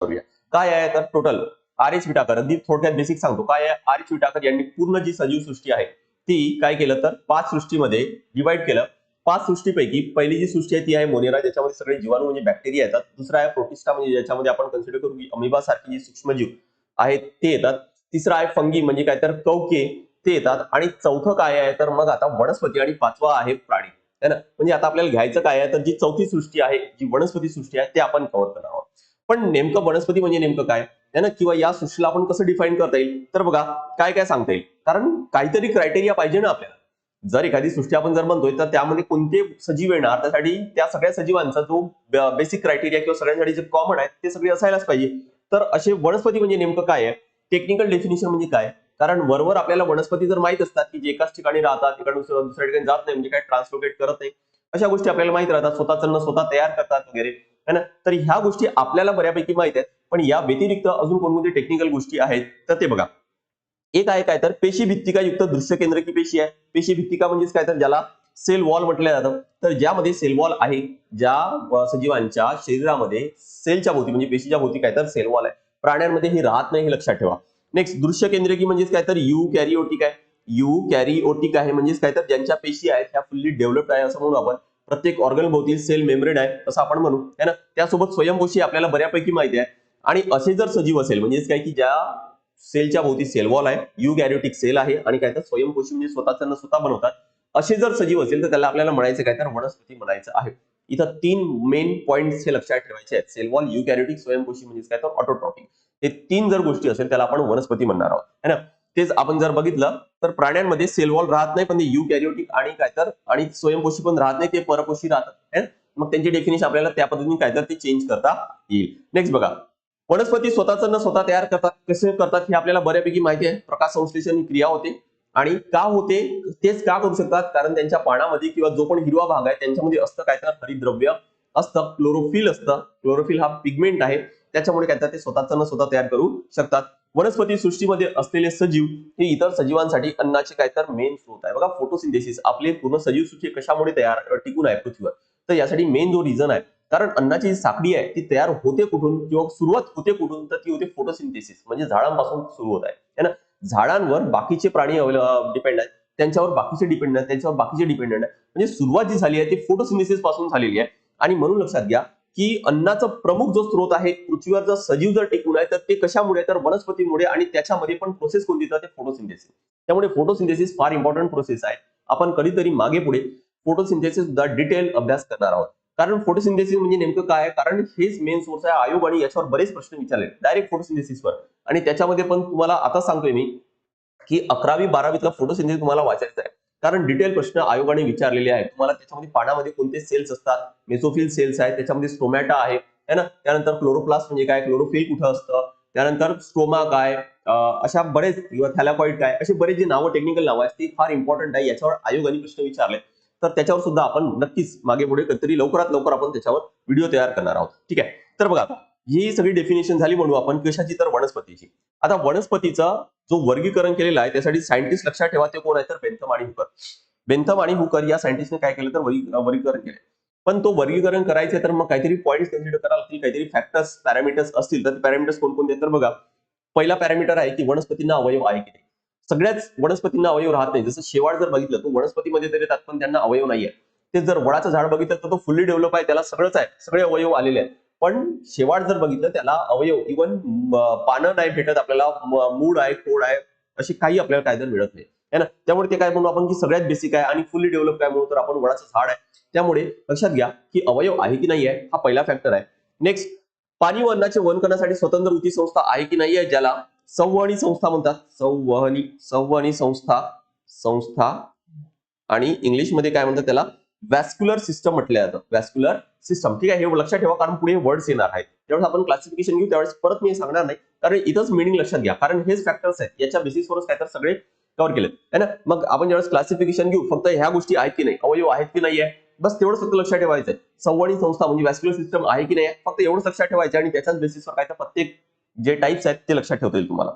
करूया. काय आहे तर टोटल आर एच विटाकर, अगदी थोडक्यात बेसिक सांगतो. काय आहे, आर एच विटाकर यांनी पूर्ण जी सजीव सृष्टी आहे ती काय केलं तर 5 सृष्टीमध्ये डिवाइड केलं. 5 सृष्टीपैकी पहिली जी सृष्टी आहे ती आहे मोनेरा, ज्याच्यामध्ये सगळे जीवाणू म्हणजे बॅक्टेरिया येतात. दुसरा आहे प्रोटिस्टा, म्हणजे ज्याच्यामध्ये आपण कन्सिडर करू की अमिबा सारखी जी सूक्ष्मजीव आहेत ते येतात. तिसरा आहे फंगी, म्हणजे काय तर कवके ते येतात. आणि चौथं काय आहे तर मग आता वनस्पती, आणि पाचवा आहे प्राणी, है ना. म्हणजे आता आपल्याला घ्यायचं काय आहे तर जी चौथी सृष्टी आहे, जी वनस्पती सृष्टी आहे, ते आपण कव्हर करणार आहोत. पण नेमकं वनस्पती म्हणजे नेमकं काय है ना, किंवा या सृष्टीला आपण कसं डिफाईन करता येईल तर बघा, काय काय सांगता येईल. कारण काहीतरी क्रायटेरिया पाहिजे ना आपल्याला. जर एखादी सृष्टी आपण जर म्हणतोय तर त्यामध्ये कोणते सजीव येणार, त्यासाठी त्या सगळ्या सजीवांचा जो बेसिक क्रायटेरिया किंवा सगळ्यांसाठी जे कॉमन आहे ते सगळे असायलाच पाहिजे. तर असे वनस्पती म्हणजे नेमकं काय आहे, टेक्निकल डेफिनेशन म्हणजे काय. कारण वरवर आपल्याला वनस्पती जर माहित असतात की जे एकाच ठिकाणी राहतात, तिकडून दुसऱ्या ठिकाणी जात नाही, म्हणजे काय ट्रान्सलोकेट करत नाही, अशा गोष्टी आपल्याला माहित राहतात, स्वतःचं स्वतः तयार करतात वगैरे, है ना. तर ह्या गोष्टी आपल्याला बऱ्यापैकी माहित आहेत. पण या व्यतिरिक्त अजून कोणकोणती टेक्निकल गोष्टी आहेत तर ते बघा. एक आहे काय तर पेशी भित्तिका युक्त दृश्य केंद्रकी पेशी आहे. पेशी भित्तिका म्हणजेच काय तर ज्याला सेल वॉल म्हटलं जातं. तर ज्यामध्ये सेल वॉल आहे, ज्या सजीवांच्या शरीरामध्ये सेलच्या भोवती म्हणजे पेशीच्या भोवती काय तर सेल वॉल आहे. प्राण्यांमध्ये ही राहत नाही, हे लक्षात ठेवा. नेक्स्ट दृश्य केंद्रकी म्हणजेच काय तर यू कॅरिओटिक आहे. यू कॅरिओटिक आहे म्हणजेच काय तर ज्यांच्या पेशी आहेत त्या फुल्ली डेव्हलप्ड आहे असं म्हणू आपण. प्रत्येक ऑर्गन भोवती सेल मेम्ब्रेन आहे असं आपण म्हणू, है ना. त्यासोबत स्वयंपोषी आपल्याला बऱ्यापैकी माहिती आहे. आणि असे जर सजीव असेल म्हणजेच काय की ज्या सेलच्या भोवती सेल वॉल आहे, युकॅरियोटिक सेल आहे, आणि काय तर स्वयंपोषी म्हणजे स्वतःचं स्वतः बनवतात, असे जर सजीव असेल तर त्याला आपल्याला म्हणायचं काय तर वनस्पती म्हणायचं आहे. इथं 3 मेन पॉइंट्स हे लक्षात ठेवायचे आहेत. सेल वॉल, युकॅरियोटिक, स्वयंपोषी म्हणजे काय तर ऑटोट्रॉपिक. हे 3 जर गोष्टी असेल त्याला आपण वनस्पती म्हणणार आहोत, है ना. तेच आपण जर बघितलं तर प्राण्यांमध्ये सेल वॉल राहत नाही, पण ते युकॅरियोटिक आणि काय तर आणि स्वयंपोषी पण राहत नाही, ते परपोषी राहतात, है ना. मग त्यांची डेफिनेशन आपल्याला त्या पद्धतीने काय तर ते चेंज करता येईल. नेक्स्ट बघा, वनस्पती स्वतःचं स्वतः तयार करतात. कसे करतात हे आपल्याला बऱ्यापैकी माहिती आहे. प्रकाश संश्लेषण ही क्रिया होते. आणि का होते तेच का करू शकतात, कारण त्यांच्या पानामध्ये किंवा जो पण हिरवा भाग आहे त्यांच्यामध्ये असतं काय तर हरितद्रव्य असतं, क्लोरोफिल असतं. क्लोरोफिल हा पिगमेंट आहे, त्याच्यामुळे काय तर ते स्वतःचं स्वतः तयार करू शकतात. वनस्पती सृष्टीमध्ये असलेले सजीव हे इतर सजीवांसाठी अन्नाचे काय तर मेन स्रोत आहे. बघा, फोटोसिंथेसिस आपले पूर्ण सजीव सृष्टी कशामुळे तयार टिकून आहे पृथ्वीवर, तर यासाठी मेन जो रिझन आहे, कारण अन्नाची जी साखळी आहे ती तयार होते कुठून किंवा सुरुवात होते कुठून, तर ती होते फोटोसिंथेसिस, म्हणजे झाडांपासून सुरू होत आहे, है ना. झाडांवर बाकीचे प्राणी डिपेंड आहेत, त्यांच्यावर बाकीचे डिपेंड आहेत, त्यांच्यावर बाकीचे डिपेंडेंट आहे. म्हणजे सुरुवात जी झाली आहे ती फोटोसिंथेसिस पासून झालेली आहे. आणि म्हणून लक्षात घ्या की अन्नाचा प्रमुख जो स्रोत आहे पृथ्वीवर, जर सजीव जर टिकून आहे तर ते कशामुळे, तर वनस्पतीमुळे. आणि त्याच्यामध्ये पण प्रोसेस कोणती, तर ते फोटोसिंथेसिस. त्यामुळे फोटोसिंथेसिस फार इम्पॉर्टंट प्रोसेस आहे. आपण कधीतरी मागे पुढे फोटोसिंथेसिस सुद्धा डिटेल अभ्यास करणार आहोत. कारण फोटोसिंथेसिस म्हणजे नेमकं काय आहे, कारण हेच मेन सोर्स आहे. आयोग आणि याच्यावर बरेच प्रश्न विचारले डायरेक्ट फोटोसिंथेसिसवर. आणि त्याच्यामध्ये पण तुम्हाला आता सांगतोय मी की 11वी-12वीतला फोटोसिंथेसिस तुम्हाला वाचायचं आहे. कारण डिटेल प्रश्न आयोगाने विचारलेले आहेत. तुम्हाला त्याच्यामध्ये पानामध्ये कोणते सेल्स असतात, मेसोफिल सेल्स आहेत, त्याच्यामध्ये स्टोमॅटा आहे, है ना. त्यानंतर क्लोरोप्लास्ट म्हणजे काय, क्लोरोफिल कुठं असतं, त्यानंतर स्ट्रोमा काय, अशा बरेच, किंवा थॅलाकॉइड काय, अशी बरेच जे नावं, टेक्निकल नावं आहेत ती फार इम्पॉर्टंट आहे. याच्यावर आयोगाने प्रश्न विचारले, तर त्याच्यावर सुद्धा आपण नक्कीच मागे पुढे कधीतरी लवकरात लवकर आपण त्याच्यावर व्हिडिओ तयार करणार आहोत. ठीक आहे. तर बघा, ही सगळी डेफिनेशन झाली म्हणू आपण कशाची, तर वनस्पतीची. आता वनस्पतीचा जो वर्गीकरण केलेला आहे त्यासाठी सायंटिस्ट लक्षात ठेवा ते कोण आहे, तर बेंथम आणि हुकर. बेंथम आणि हुकर या सायंटिस्टने काय केलं तर वर्गीकरण केलं. पण तो वर्गीकरण करायचे तर मग काहीतरी पॉईंट्स कन्सिडर करावं लागतील, काहीतरी फॅक्टर्स, पॅरामीटर्स असतील. तर ते पॅरामीटर्स कोणकोणते, तर बघा, पहिला पॅरामीटर आहे की वनस्पतींना अवयव आहे की नाही. सगळ्याच वनस्पतींना अवयव राहत नाही. जसं शेवाळ जर बघितलं तो वनस्पतीमध्ये तरी येतात, पण त्यांना अवयव नाहीये. ते जर वडाचं झाड बघितलं तर तो फुल्ली डेव्हलप आहे, त्याला सगळंच आहे, सगळे अवयव आलेले आहेत. पण शेवाळ जर बघितलं त्याला अवयव, इव्हन पानं नाही भेटत आपल्याला, मूळ आहे, खोड आहे, अशी काही आपल्याला काय तर मिळत नाही, है ना. त्यामुळे ते काय म्हणू आपण की सगळ्यात बेसिक आहे आणि फुल्ली डेव्हलप काय म्हणू, तर आपण वडाचं झाड आहे. त्यामुळे लक्षात घ्या की अवयव आहे की नाही आहे, हा पहिला फॅक्टर आहे. नेक्स्ट, पाणी व अन्नाचे वहन करण्यासाठी स्वतंत्र उती संस्था आहे की नाही आहे, ज्याला संवहनी संस्था म्हणतात. संवहनी संस्था संस्था आणि इंग्लिशमध्ये काय म्हणतात त्याला, व्हॅस्क्युलर सिस्टम म्हटलं जातं. व्हॅस्क्युलर सिस्टम, ठीक आहे. हे लक्षात ठेवा, कारण पुढे वर्ड्स येणार आहेत. त्यावेळेस आपण क्लासिफिकेशन घेऊ, त्यावेळेस परत मी सांगणार नाही, कारण इथंच मिनिंग लक्षात घ्या. कारण हेच फॅक्टर्स आहेत, याच्या बेसिसवरच काय तर सगळे कव्हर केले, है ना. मग आपण ज्यावेळेस क्लासिफिकेशन घेऊ, फक्त ह्या गोष्टी आहेत की नाही, अवयव आहेत की नाही आहे, बस तेवढंच फक्त लक्षात ठेवायचं आहे. संवहनी संस्था म्हणजे व्हॅस्क्युलर सिस्टम आहे की नाही, फक्त एवढंच लक्षात ठेवायचं. आणि त्याच्याच बेसिसवर काय तर प्रत्येक जे टाइप्स आहेत ते लक्षात ठेवता येईल तुम्हाला.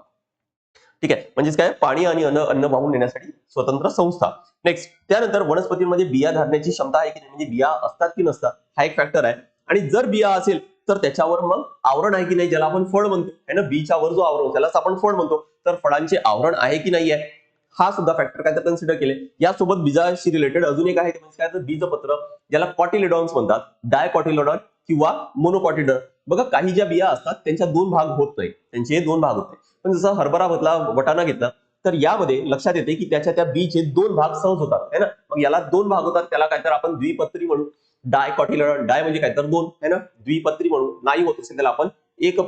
ठीक आहे. म्हणजेच काय, पाणी आणि अन्न वाहून नेण्यासाठी स्वतंत्र संस्था. नेक्स्ट, त्यानंतर वनस्पतींमध्ये बिया धारण्याची क्षमता आहे की नाही, म्हणजे बिया असतात की नसतात, हा एक फॅक्टर आहे. आणि जर बिया असेल तर त्याच्यावर मग आवरण आहे की नाही, ज्याला आपण फळ म्हणतो है ना, बीच्या वर जो आवरण त्यालाच आपण फळ म्हणतो, तर फळांचे आवरण आहे की नाही आहे, हा सुद्धा फॅक्टर काय तर कन्सिडर केले. यासोबत बीजाशी रिलेटेड अजून एक आहे, ते म्हणजे काय तर बीजपत्र, ज्याला कॉटिलेडॉन्स म्हणतात, डायकॉटिलेडॉन किंवा मोनोकॉटिलेडॉन. बघा काही ज्या बिया असतात त्यांच्या दोन भाग होत नाही, त्यांचे दोन भाग होत नाही. पण जसं हरभरा घेतला, वटाणा घेतला, तर यामध्ये लक्षात येते की त्याच्या त्या बीचे दोन भाग सहज होतात है ना. मग याला दोन भाग होतात, त्याला काय तर आपण द्विपत्री म्हणू. डायकॉटिलेडॉन, डाय म्हणजे काय तर दोन है ना, द्विपत्री म्हणू. नाही होत असेल त्याला आपण एक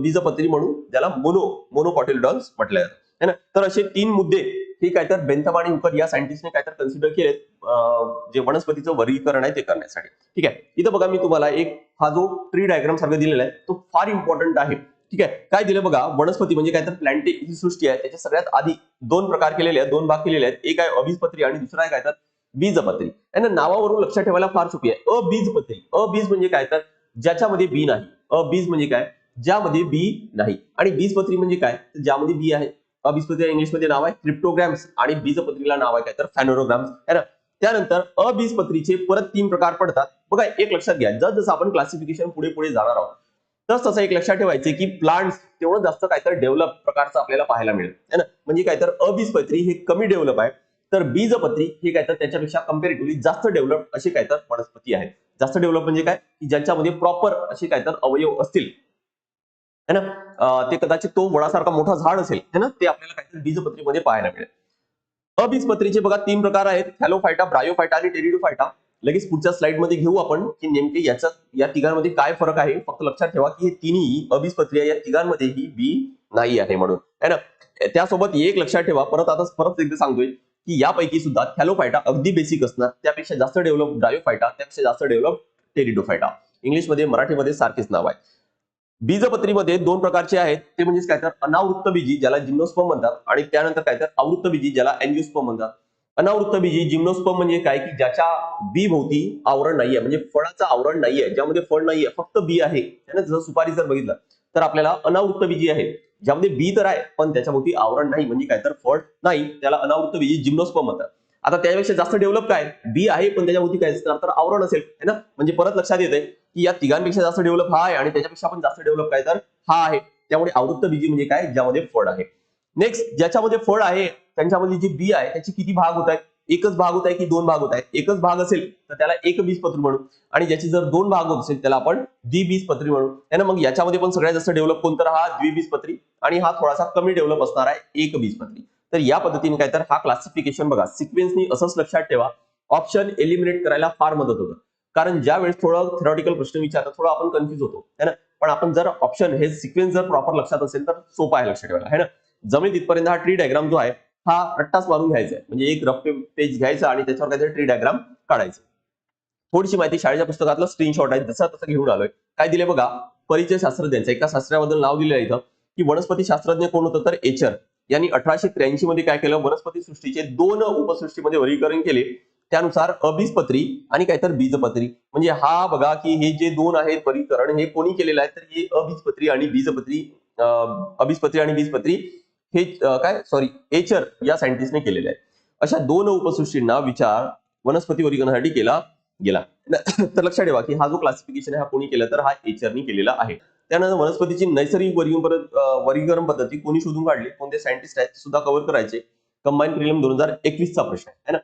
बीजपत्री म्हणू, ज्याला मोनोकॉटिलेडॉन्स म्हटलं जातं है ना. तर असे तीन मुद्दे हे काय तर बेंथम आणि हुकर या सायंटिस्टने काय तर कन्सिडर केलेत जे वनस्पतीचं वर्गीकरण आहे ते करण्यासाठी. ठीक आहे, इथं बघा मी तुम्हाला एक हा जो ट्री डायग्राम सारखं दिलेला आहे तो फार इम्पॉर्टंट आहे. ठीक आहे, काय दिलं बघा, वनस्पती म्हणजे काय तर प्लांटिंग ही सृष्टी आहे, त्याच्या सगळ्यात आधी दोन प्रकार केलेले आहेत, दोन भाग केलेले आहेत. एक आहे अबीजपत्री आणि दुसरा आहे काय तर बीजपत्री. यांना नावावरून लक्षात ठेवायला फार सोपी आहे. अबीजपत्री, अबीज म्हणजे काय तर ज्याच्यामध्ये बी नाही. अबीज म्हणजे काय, ज्यामध्ये बी नाही. आणि बीजपत्री म्हणजे काय, ज्यामध्ये बी आहे. अबीजपत्री इंग्लिशमध्ये नाव आहे क्रिप्टोग्राम्स आणि बीजपत्रीला नाव आहे काय तर फॅनोरोग्राम्स है ना. त्यानंतर अबीजपत्रीचे परत तीन प्रकार पडतात. बघा एक लक्षात घ्या, जसं आपण क्लासिफिकेशन पुढे पुढे जाणार आहोत तसं एक लक्षात ठेवायचे की प्लांट्स तेवढं जास्त काय तर डेव्हलप प्रकारचं आपल्याला पाहायला मिळेल है ना. म्हणजे काय तर अबीजपत्री हे कमी डेव्हलप आहे, तर बीजपत्री हे काय तर त्याच्यापेक्षा कम्पॅरेटिव्हली जास्त डेव्हलप असे काय तर वनस्पती आहेत. जास्त डेव्हलप म्हणजे काय, की ज्यांच्यामध्ये प्रॉपर असे काय तर अवयव असतील है ना. ते कदाचित तो वडासारखा मोठा झाड असेल है ना, ते आपल्याला काहीतरी बीजपत्रीमध्ये पाहायला मिळेल. अबीजपत्रीचे बघा तीन प्रकार आहेत, थॅलोफायटा, ब्रायोफायटा आणि टेरिडोफायटा. लगेच पुढच्या स्लाइड मध्ये घेऊ आपण की नेमके या तिघांमध्ये काय फरक आहे. फक्त लक्षात ठेवा की हे तिन्ही अबीजपत्री आहे, या तिघांमध्येही बी नाही आहे म्हणून है ना. त्यासोबत एक लक्षात ठेवा, परत एकदा सांगतोय की यापैकी सुद्धा थॅलोफायटा अगदी बेसिक असणार, त्यापेक्षा जास्त डेव्हलप ब्रायोफायटा, त्यापेक्षा जास्त डेव्हलप टेरिडोफायटा. इंग्लिशमध्ये मराठीमध्ये सारखेच नाव आहे. बीजपत्रीमध्ये दोन प्रकारचे आहेत, ते म्हणजे काय तर अनावृत्त बीजी ज्याला जिम्नोस्पर्म म्हणतात, आणि त्यानंतर काय तर आवृत्त बीजी ज्याला अँजिओस्पर्म म्हणतात. अनावृत्त बीजी जिम्नोस्पर्म म्हणजे काय, की ज्याच्या बी भोवती आवरण नाहीये, म्हणजे फळाचं आवरण नाहीये, ज्यामध्ये फळ नाहीये, फक्त बी आहे. जसं सुपारी जर बघितलं तर आपल्याला अनावृत्त बीजी आहे, ज्यामध्ये बी तर आहे पण त्याच्या भोवती आवरण नाही, म्हणजे काय तर फळ नाही, त्याला अनावृत्त बीजी जिम्नोस्पर्म म्हणतात. आता त्यापेक्षा जास्त डेव्हलप काय, बी आहे पण त्याच्या भोवती काय असणार तर आवरण असेल है ना. म्हणजे परत लक्षात येते की या तिघांपेक्षा जास्त डेव्हलप हा आहे आणि त्याच्यापेक्षा पण जास्त डेव्हलप काय तर हा आहे. त्यामुळे आवृत्त बीजी म्हणजे काय, ज्यामध्ये फळ आहे. नेक्स्ट, ज्याच्यामध्ये फळ आहे त्यांच्यामध्ये जी बी आहे त्याची किती भाग होत आहेत, एकच भाग होत आहे की दोन भाग होत आहेत. एकच भाग असेल तर त्याला एक बीजपत्री म्हणू, आणि ज्याची जर दोन भाग होत असेल त्याला आपण द्विबीजपत्री म्हणू है ना. मग याच्यामध्ये पण सगळ्यात जास्त डेव्हलप कोणतं, हा द्विबीजपत्री, आणि हा थोडासा कमी डेव्हलप असणार आहे एक बीजपत्री. तर या पद्धतीने काय तर हा क्लासिफिकेशन बघा सिक्वेन्सनी असंच लक्षात ठेवा. ऑप्शन एलिमिनेट करायला फार मदत होतं, कारण ज्या वेळेस थोडं थेरॉटिकल प्रश्न विचारतात थोडं आपण कन्फ्युज होतो है ना. पण आपण जर ऑप्शन हे सिक्वेन्स जर प्रॉपर लक्षात असेल तर सोपं आहे लक्षात ठेवायला है ना. जमेल तिथपर्यंत हा ट्री डायग्राम जो आहे हा रट्टाच मारून घ्यायचा आहे, म्हणजे एक रफ पेज घ्यायचा आणि त्याच्यावर काहीतरी ट्री डायग्राम काढायचं. थोडीशी माहिती शाळेच्या पुस्तकातलं स्क्रीनशॉट आहे, जसं तसं घेऊन आलोय. काय दिले बघा, परिचय शास्त्रज्ञांचा, एका शास्त्राबद्दल नाव दिलेलं आहे इथं की वनस्पती शास्त्रज्ञ कोण होतं, तर एचर यांनी 1883 मध्ये काय केलं, वनस्पती सृष्टीचे दोन उपसृष्टीमध्ये वर्गीकरण केले. त्यानुसार अबीजपत्री आणि काय तर बीजपत्री. म्हणजे हा बघा की हे जे दोन आहेत वर्गीकरण हे कोणी केलेलं आहे, तर हे अबीजपत्री आणि बीजपत्री, अबीजपत्री आणि बीजपत्री हे एचर या सायंटिस्टने केलेले आहे. अशा दोन उपसृष्टींना विचार वनस्पती वर्गीकरणासाठी केला गेला. तर लक्षात ठेवा की हा जो क्लासिफिकेशन आहे हा कोणी केला, तर हा एचरनी केलेला आहे. त्यानंतर वनस्पतीची नैसर्गिक वर्गीकरण पद्धती कोणी शोधून काढली, कोणते सायंटिस्ट आहेत सुद्धा कव्हर करायचे. कंबाईन प्रिलिम 2021 चा प्रश्न आहे ना.